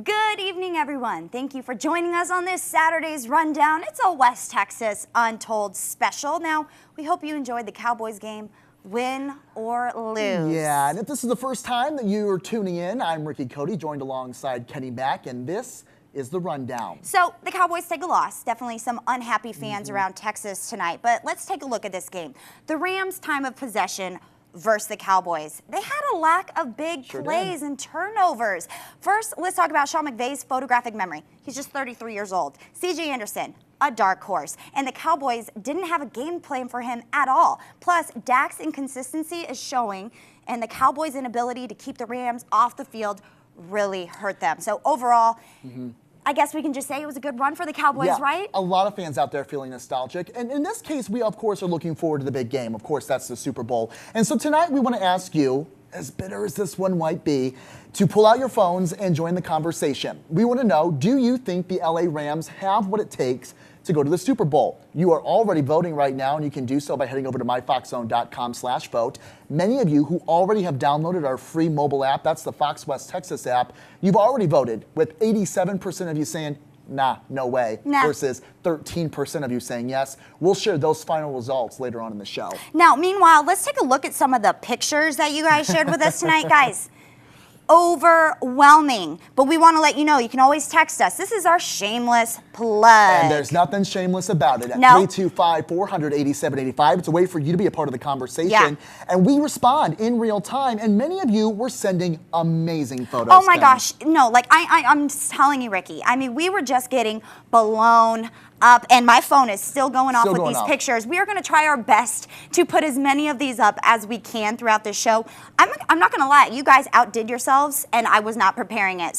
Good evening, everyone. Thank you for joining us on this Saturday's Rundown. It's a West Texas Untold special. Now, we hope you enjoyed the Cowboys game, win or lose. Yeah, and if this is the first time that you are tuning in, I'm Ricky Cody, joined alongside Kenny Mack, and this is the Rundown. So, the Cowboys take a loss. Definitely some unhappy fans around Texas tonight, but let's take a look at this game. The Rams' time of possession versus the Cowboys. They had a lack of big plays and turnovers. First, let's talk about Sean McVay's photographic memory. He's just 33 years old. C.J. Anderson, a dark horse. And the Cowboys didn't have a game plan for him at all. Plus, Dak's inconsistency is showing, and the Cowboys' inability to keep the Rams off the field really hurt them. So overall, I guess we can just say it was a good run for the Cowboys, right? A lot of fans out there feeling nostalgic. And in this case, we, of course, are looking forward to the big game. Of course, that's the Super Bowl. And so tonight, we want to ask you, as bitter as this one might be, to pull out your phones and join the conversation. We want to know, do you think the LA Rams have what it takes to go to the Super Bowl? You are already voting right now, and you can do so by heading over to myfoxzone.com/vote. Many of you who already have downloaded our free mobile app, that's the Fox West Texas app, you've already voted, with 87% of you saying, nah, no way, versus 13% of you saying yes. We'll share those final results later on in the show. Now, meanwhile, let's take a look at some of the pictures that you guys shared with us tonight, guys. Overwhelming. But we want to let you know, you can always text us. This is our shameless plug. And there's nothing shameless about it. At 325-400-8785. It's a way for you to be a part of the conversation. And we respond in real time. And many of you were sending amazing photos. Oh my gosh. No, like I'm just telling you, Ricky. I mean, we were just getting blown up, and my phone is still going off with these pictures. We are going to try our best to put as many of these up as we can throughout the show. I'm not going to lie, you guys outdid yourselves, and I was not preparing it,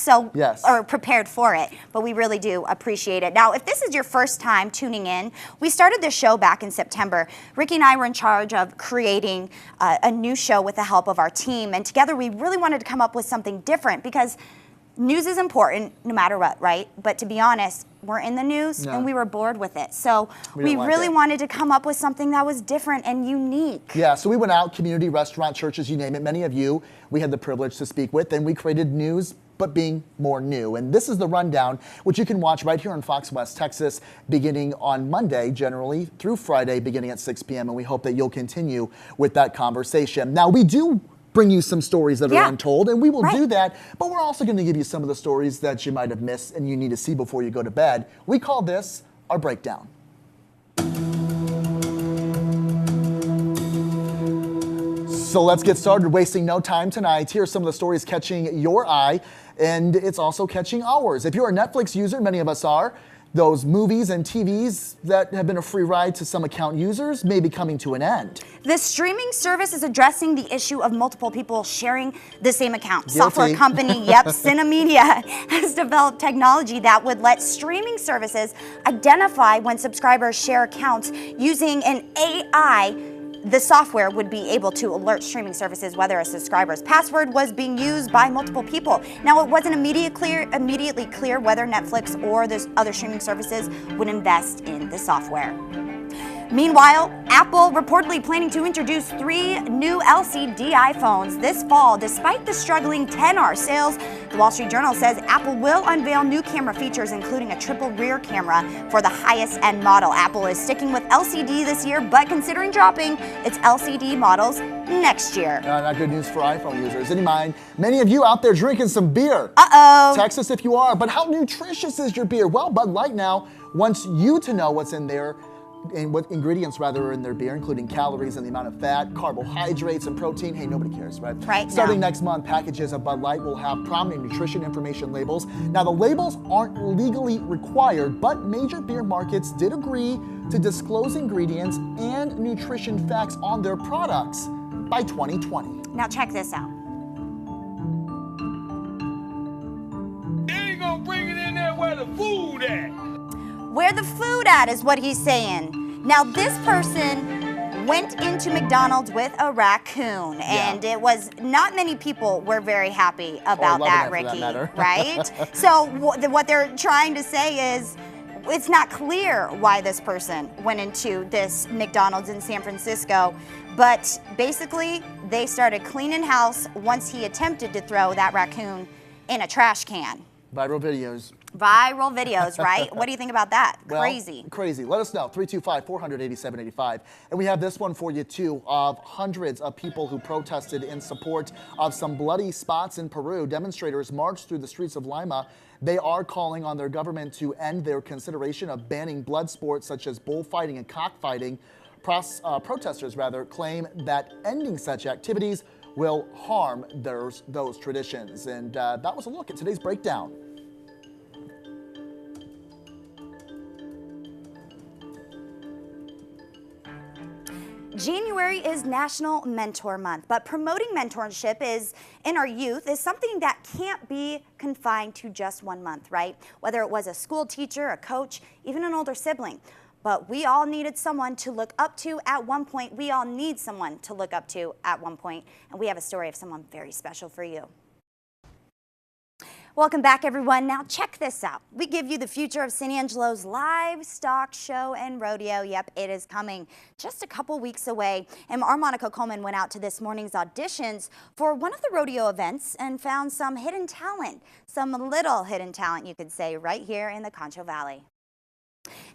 or prepared for it, but we really do appreciate it. Now, if this is your first time tuning in, we started this show back in September. Ricky and I were in charge of creating a new show with the help of our team, and together we really wanted to come up with something different, because news is important no matter what, right? But to be honest, we're in the news and we were bored with it. So we really wanted to come up with something that was different and unique. Yeah, so we went out, community, restaurant, churches, you name it. Many of you we had the privilege to speak with, and we created news but being more new. And this is the Rundown, which you can watch right here on Fox West Texas, beginning on Monday, generally, through Friday, beginning at 6 p.m. And we hope that you'll continue with that conversation. Now, we do bring you some stories that are untold, and we will do that, but we're also going to give you some of the stories that you might have missed and you need to see before you go to bed. We call this our breakdown. So let's get started, wasting no time tonight. Here are some of the stories catching your eye, and it's also catching ours. If you're a Netflix user, many of us are, those movies and TVs that have been a free ride to some account users may be coming to an end. The streaming service is addressing the issue of multiple people sharing the same account. Software company, Cinemedia, has developed technology that would let streaming services identify when subscribers share accounts using an AI. The software would be able to alert streaming services whether a subscriber's password was being used by multiple people. Now, it wasn't immediately clear whether Netflix or the other streaming services would invest in the software. Meanwhile, Apple reportedly planning to introduce 3 new LCD iPhones this fall, despite the struggling XR sales. The Wall Street Journal says Apple will unveil new camera features, including a triple rear camera for the highest end model. Apple is sticking with LCD this year, but considering dropping its LCD models next year. Not good news for iPhone users. Many of you out there drinking some beer. Text us if you are, but how nutritious is your beer? Well, Bud Light now wants you to know what's in there, and what ingredients are in their beer, including calories and the amount of fat, carbohydrates, and protein. Hey, nobody cares, right? Starting next month, packages of Bud Light will have prominent nutrition information labels. Now, the labels aren't legally required, but major beer markets did agree to disclose ingredients and nutrition facts on their products by 2020. Now, check this out. They ain't gonna bring it in there where the food at. Where the food at is what he's saying. Now, this person went into McDonald's with a raccoon, and it was not many people were very happy about that, Ricky, right? So what they're trying to say is it's not clear why this person went into this McDonald's in San Francisco, but basically they started cleaning house once he attempted to throw that raccoon in a trash can. Viral videos. Viral videos, right? What do you think about that? Well, Crazy. Crazy. Let us know. 325-400-8785. And we have this one for you, too, of hundreds of people who protested in support of some bloody spots in Peru. Demonstrators marched through the streets of Lima. They are calling on their government to end their consideration of banning blood sports such as bullfighting and cockfighting. Protesters claim that ending such activities will harm those traditions. And that was a look at today's breakdown. January is National Mentor Month, but promoting mentorship in our youth is something that can't be confined to just 1 month, right? Whether it was a school teacher, a coach, even an older sibling. But we all needed someone to look up to at one point. We all need someone to look up to at one point. And we have a story of someone very special for you. Welcome back, everyone. Now check this out. We give you the future of San Angelo's livestock show and rodeo. Yep, it is coming just a couple weeks away. And our Monica Coleman went out to this morning's auditions for one of the rodeo events and found some hidden talent, some little hidden talent, you could say, right here in the Concho Valley.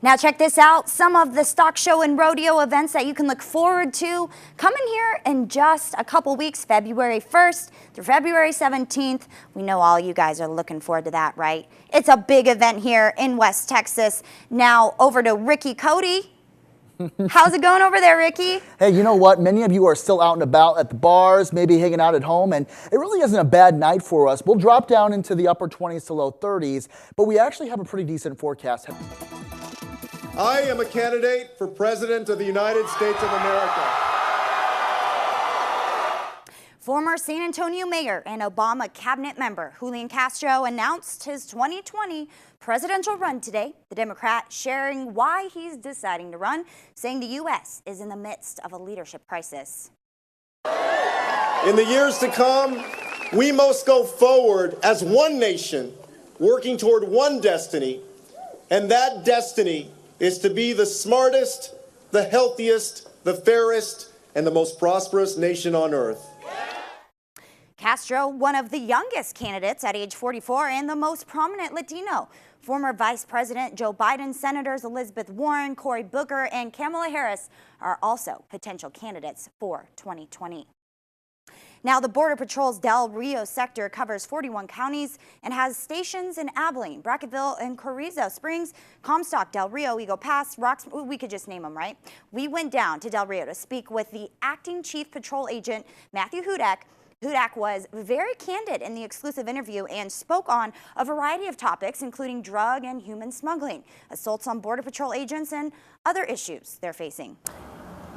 Now check this out, some of the stock show and rodeo events that you can look forward to coming here in just a couple weeks, February 1st through February 17th. We know all you guys are looking forward to that, right? It's a big event here in West Texas. Now over to Ricky Cody. How's it going over there, Ricky? Hey, you know what? Many of you are still out and about at the bars, maybe hanging out at home, and it really isn't a bad night for us. We'll drop down into the upper 20s to low 30s, but we actually have a pretty decent forecast. I am a candidate for President of the United States of America. Former San Antonio mayor and Obama cabinet member Julian Castro announced his 2020 presidential run today. The Democrat sharing why he's deciding to run, saying the U.S. is in the midst of a leadership crisis. In the years to come, we must go forward as one nation, working toward one destiny, and that destiny is to be the smartest, the healthiest, the fairest, and the most prosperous nation on earth. Castro, one of the youngest candidates at age 44 and the most prominent Latino. Former Vice President Joe Biden, Senators Elizabeth Warren, Cory Booker, and Kamala Harris are also potential candidates for 2020. Now, the Border Patrol's Del Rio sector covers 41 counties and has stations in Abilene, Brackettville, and Carrizo Springs, Comstock, Del Rio, Eagle Pass, Rocks. We could just name them, right? We went down to Del Rio to speak with the acting chief patrol agent, Matthew Hudak. Hudak was very candid in the exclusive interview and spoke on a variety of topics, including drug and human smuggling, assaults on Border Patrol agents, and other issues they're facing.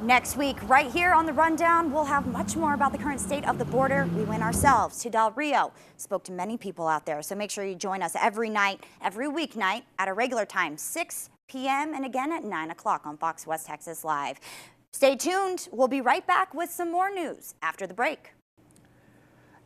Next week, right here on The Rundown, we'll have much more about the current state of the border. We went ourselves to Del Rio, spoke to many people out there, so make sure you join us every night, every weeknight at a regular time, 6 p.m. and again at 9 o'clock on Fox West Texas Live. Stay tuned. We'll be right back with some more news after the break.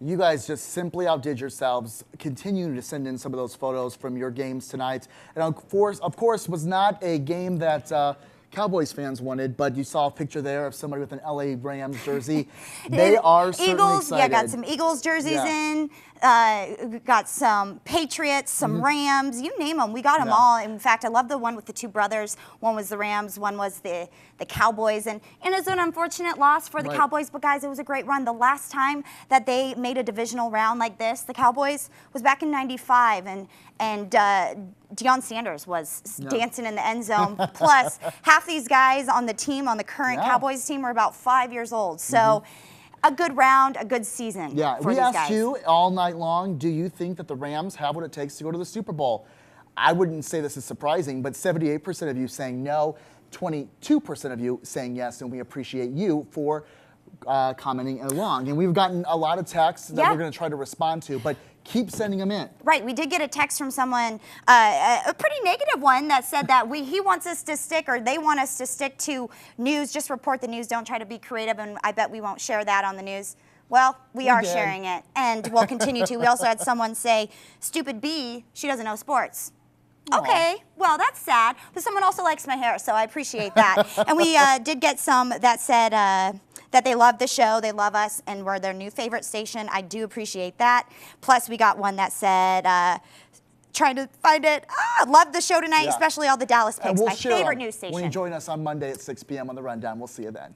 You guys just simply outdid yourselves. Continue to send in some of those photos from your games tonight. And of course, was not a game that Cowboys fans wanted, but you saw a picture there of somebody with an LA Rams jersey. They are certainly Eagles, excited. yeah, got some Eagles jerseys in. Got some Patriots, some Rams, you name them. We got them all. In fact, I love the one with the two brothers. One was the Rams, one was the Cowboys. And it was an unfortunate loss for the Cowboys, but guys, it was a great run. The last time that they made a divisional round like this, the Cowboys, was back in '95. And Deion Sanders was dancing in the end zone. Plus, half these guys on the team, on the current Cowboys team, are about 5 years old. So a good round, a good season. Yeah, for we these asked guys. you all night long, do you think that the Rams have what it takes to go to the Super Bowl? I wouldn't say this is surprising, but 78% of you saying no, 22% of you saying yes, and we appreciate you for commenting along. And we've gotten a lot of texts that we're going to try to respond to, but keep sending them in. Right, we did get a text from someone, a pretty negative one, that said that he wants us to stick, or they want us to stick to news, just report the news, don't try to be creative, and I bet we won't share that on the news. Well, we are sharing it, and we'll continue to. We also had someone say, stupid B, she doesn't know sports. Aww. Okay, well, that's sad, but someone also likes my hair, so I appreciate that. And we did get some that said that they love the show, they love us, and we're their new favorite station. I do appreciate that. Plus, we got one that said, trying to find it. Love the show tonight, Yeah. especially all the Dallas picks. And we'll My share favorite them news station. when you join us on Monday at 6 p.m. on The Rundown. We'll see you then.